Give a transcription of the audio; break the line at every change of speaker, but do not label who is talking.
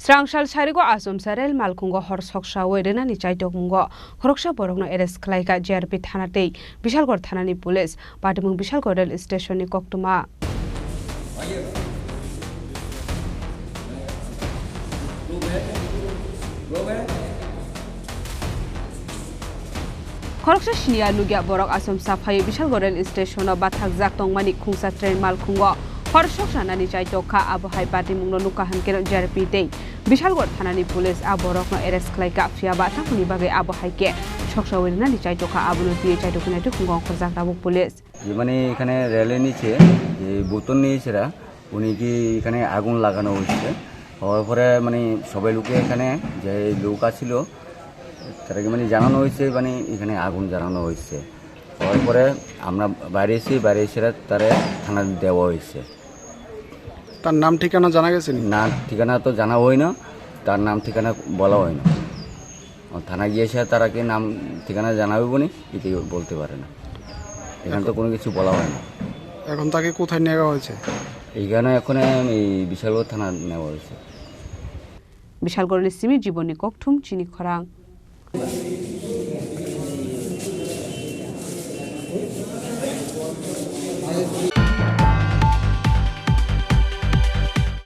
Srangsal Sarigo Asum Sarel Malkhungo Sokchana Wedena ni Chaimungo Khoroksano Borokno Eres Khlaikha GRP Thanatei Bishalgarh Thanani Police Patimungo Bishalgarh Rail Station ni Koktuma Khoroksano Shinia Lugya Borok Asum Saphai Bishalgarh Rail Station Bathak Jak Tongmani Khungsa Train Malkhungo Khoroksano ni Chaitoka Abohai Patimungo Nukahan Kero GRP Tei Bishalgarh Thanani Police Aborokno Eres Khlaikha Fiaba Thakuni Bagai Abohai Ke Sokchana Wedena ni Chaitoka Abono Pie Chaitokuna Khungong Khorjak Tabuk Police
মানে এখানে রেলে নিচে যে বোতল নিয়েছেরা উনি কি এখানে আগুন লাগানো হয়েছে হওয়ার পরে মানে সবাই লোকে এখানে যে লোক ছিল তাদেরকে মানে জানানো হয়েছে মানে এখানে আগুন জ্বালানো হয়েছে হওয়ার পরে আমরা বাইরে এসে তারে থানা দেওয়া হয়েছে
তার নাম ঠিকানা জানা গেছে
না ঠিকানা তো জানা হয় না তার নাম ঠিকানা বলা হয় না থানা গিয়েছে তারা কি নাম ঠিকানা জানাবে বনি এটি বলতে পারে না এখানে তো কোনো কিছু বলা হয় না
এখন তাকে কোথায় নেওয়া হয়েছে
এইখানে এখন এই বিশালগড় থানা নেওয়া হয়েছে
Bishalgarh Simi Jiboni Kokthum Chini Khorang